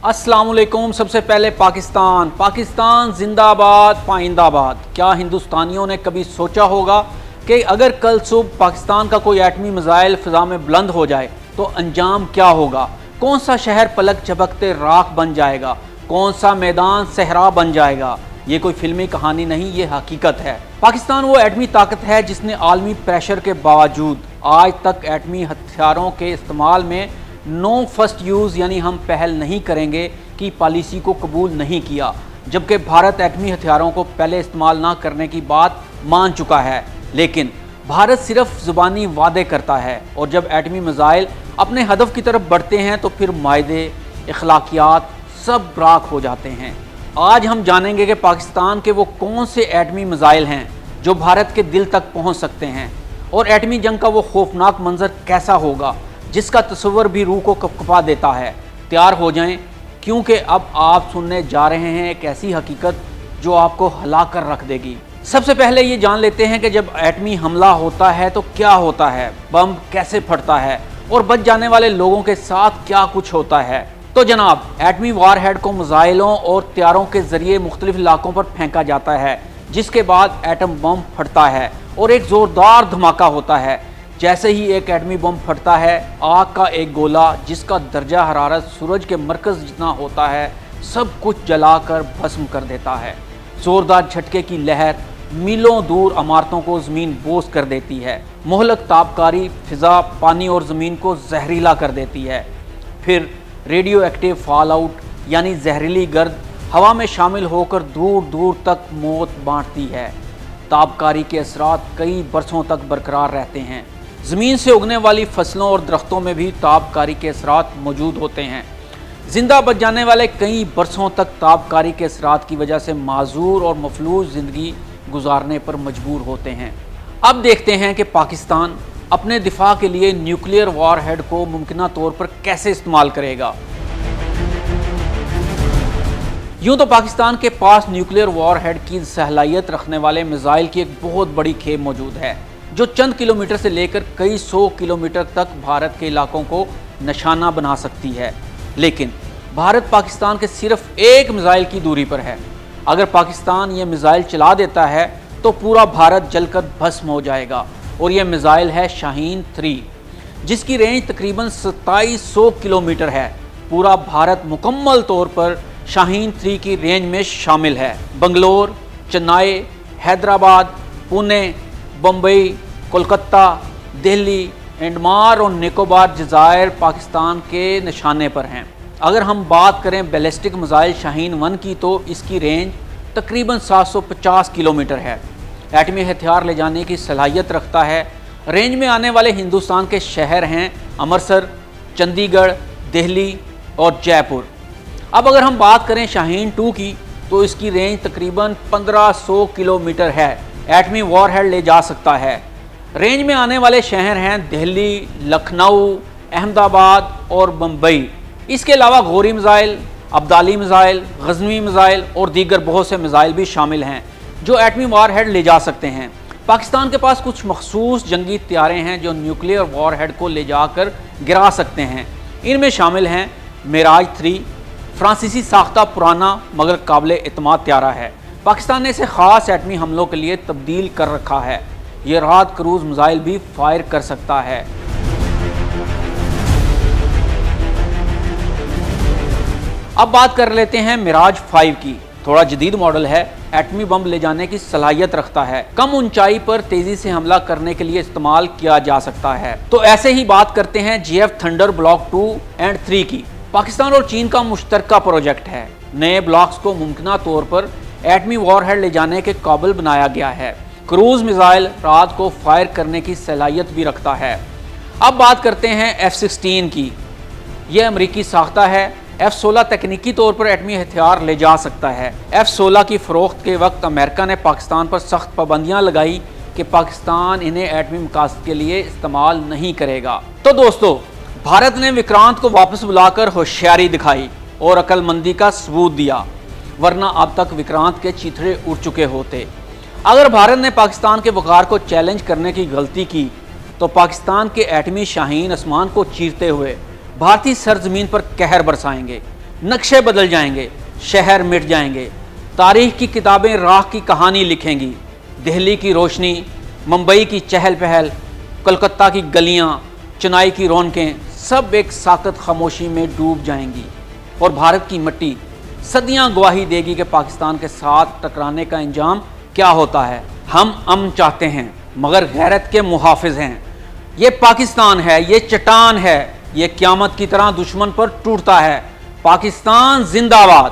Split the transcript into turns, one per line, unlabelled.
अस्सलाम वालेकुम। सबसे पहले पाकिस्तान जिंदाबाद पाइंदाबाद। क्या हिंदुस्तानियों ने कभी सोचा होगा कि अगर कल सुबह पाकिस्तान का कोई एटमी मिसाइल फिजा में बुलंद हो जाए तो अंजाम क्या होगा? कौन सा शहर पलक झपकते राख बन जाएगा, कौन सा मैदान सहरा बन जाएगा? ये कोई फिल्मी कहानी नहीं, ये हकीकत है। पाकिस्तान वो एटमी ताकत है जिसने आलमी प्रेशर के बावजूद आज तक एटमी हथियारों के इस्तेमाल में नो फर्स्ट यूज़ यानी हम पहल नहीं करेंगे की पॉलिसी को कबूल नहीं किया, जबकि भारत एटमी हथियारों को पहले इस्तेमाल ना करने की बात मान चुका है। लेकिन भारत सिर्फ ज़ुबानी वादे करता है और जब एटमी मिसाइल अपने हदफ की तरफ बढ़ते हैं तो फिर मायदे अखलाकियात सब राख हो जाते हैं। आज हम जानेंगे कि पाकिस्तान के वो कौन से एटमी मिसाइल हैं जो भारत के दिल तक पहुंच सकते हैं और एटमी जंग का वो खौफनाक मंजर कैसा होगा जिसका तस्वर भी रूह को कपकपा देता है। तैयार हो जाएं, क्योंकि अब आप सुनने जा रहे हैं एक ऐसी हकीकत जो आपको हिला कर रख देगी। सबसे पहले ये जान लेते हैं कि जब एटमी हमला होता है तो क्या होता है, बम कैसे फटता है और बच जाने वाले लोगों के साथ क्या कुछ होता है। तो जनाब, एटमी वारहेड को मिसाइलों और तैयारों के जरिए मुख्तलिफ इलाकों पर फेंका जाता है, जिसके बाद एटम बम फटता है और एक ज़ोरदार धमाका होता है। जैसे ही एक एटमी बम फटता है, आग का एक गोला जिसका दर्जा हरारत सूरज के मरकज़ जितना होता है सब कुछ जलाकर भस्म कर देता है। ज़ोरदार झटके की लहर मीलों दूर इमारतों को ज़मीन बोस कर देती है। मोहलक ताबकारी फ़िज़ा, पानी और ज़मीन को जहरीला कर देती है। फिर रेडियो एक्टिव फॉल आउट यानी जहरीली गर्द हवा में शामिल होकर दूर दूर तक मौत बांटती है। ताबकारी के असरात कई बरसों तक बरकरार रहते हैं। ज़मीन से उगने वाली फसलों और दरख्तों में भी ताबकारी के असरात मौजूद होते हैं। ज़िंदा बच जाने वाले कई बरसों तक ताबकारी के असरात की वजह से माजूर और मफलूज ज़िंदगी गुजारने पर मजबूर होते हैं। अब देखते हैं कि पाकिस्तान अपने दिफा के लिए न्यूक्लियर वारहेड को मुमकिन तौर पर कैसे इस्तेमाल करेगा। यूँ तो पाकिस्तान के पास न्यूक्लियर वारहेड की सलाहियत रखने वाले मिसाइल की एक बहुत बड़ी खेप मौजूद है जो चंद किलोमीटर से लेकर कई सौ किलोमीटर तक भारत के इलाकों को निशाना बना सकती है। लेकिन भारत पाकिस्तान के सिर्फ एक मिसाइल की दूरी पर है। अगर पाकिस्तान ये मिसाइल चला देता है तो पूरा भारत जलकर भस्म हो जाएगा और यह मिसाइल है शाहीन 3 जिसकी रेंज तकरीबन 2700 किलोमीटर है। पूरा भारत मुकम्मल तौर पर शाहीन 3 की रेंज में शामिल है। बंगलोर, चेन्नई, हैदराबाद, पुणे, बम्बई, कोलकाता, दिल्ली, अंडमान और निकोबार जज़ायर पाकिस्तान के निशाने पर हैं। अगर हम बात करें बैलिस्टिक मिसाइल शाहीन 1 की तो इसकी रेंज तकरीबन 750 किलोमीटर है। एटमी हथियार ले जाने की सलाहियत रखता है। रेंज में आने वाले हिंदुस्तान के शहर हैं अमृतसर, चंडीगढ़, दिल्ली और जयपुर। अब अगर हम बात करें शाहीन 2 की तो इसकी रेंज तकरीबन 1500 किलोमीटर है। एटमी वारहेड ले जा सकता है। रेंज में आने वाले शहर हैं दिल्ली, लखनऊ, अहमदाबाद और मुंबई। इसके अलावा Gauri missile, Abdali missile, Ghaznavi missile और दीगर बहुत से मिसाइल भी शामिल हैं जो एटमी वारहेड ले जा सकते हैं। पाकिस्तान के पास कुछ मखसूस जंगी तैयारे हैं जो न्यूक्लियर वारहेड को ले जाकर गिरा सकते हैं। इनमें शामिल हैं मिराज 3, फ्रांसीसी साख्ता पुराना मगर काबिल एतमाद तैयारा है। पाकिस्तान ने इसे ख़ास एटमी हमलों के लिए तब्दील कर रखा है। ये रात क्रूज़ मिसाइल भी फायर कर सकता है। अब बात कर लेते हैं मिराज 5 की। थोड़ा जदीद मॉडल है, एटमी बम ले जाने की सलाहियत रखता है। कम ऊंचाई पर तेजी से हमला करने के लिए इस्तेमाल किया जा सकता है। तो ऐसे ही बात करते हैं JF थंडर ब्लॉक 2 और 3 की। पाकिस्तान और चीन का मुश्तरका प्रोजेक्ट है। नए ब्लॉक्स को मुमकिन तौर पर एटमी वारहेड ले जाने के काबिल बनाया गया है। क्रूज मिसाइल रात को फायर करने की सलाहियत भी रखता है। अब बात करते हैं F-16 की। यह अमरीकी साख्ता है। F-16 तकनीकी तौर पर एटमी हथियार ले जा सकता है। F-16 की फ़रोख्त के वक्त अमेरिका ने पाकिस्तान पर सख्त पाबंदियाँ लगाई कि पाकिस्तान इन्हें एटमी मकासद के लिए इस्तेमाल नहीं करेगा। तो दोस्तों, भारत ने विक्रांत को वापस बुलाकर होशियारी दिखाई और अक्लमंदी का सबूत दिया, वरना अब तक विक्रांत के चीथड़े उड़ चुके होते। अगर भारत ने पाकिस्तान के वक़ार को चैलेंज करने की गलती की तो पाकिस्तान के एटमी शाहीन आसमान को चीरते हुए भारतीय सरजमीन पर कहर बरसाएंगे। نقشے بدل جائیں گے، شہر مٹ جائیں گے، تاریخ کی کتابیں راہ کی کہانی لکھیں گی، دہلی کی روشنی، ممبئی کی چہل پہل، کلکتہ کی گلیاں، چنائی کی رونقیں سب ایک ساکت خاموشی میں ڈوب جائیں گی، اور بھارت کی مٹی صدیاں گواہی دے گی کہ پاکستان کے ساتھ ٹکرانے کا انجام کیا ہوتا ہے۔ ہم امن چاہتے ہیں مگر غیرت کے محافظ ہیں۔ یہ پاکستان ہے، یہ چٹان ہے، یہ قیامت کی طرح دشمن پر ٹوٹتا ہے۔ پاکستان زندہ باد۔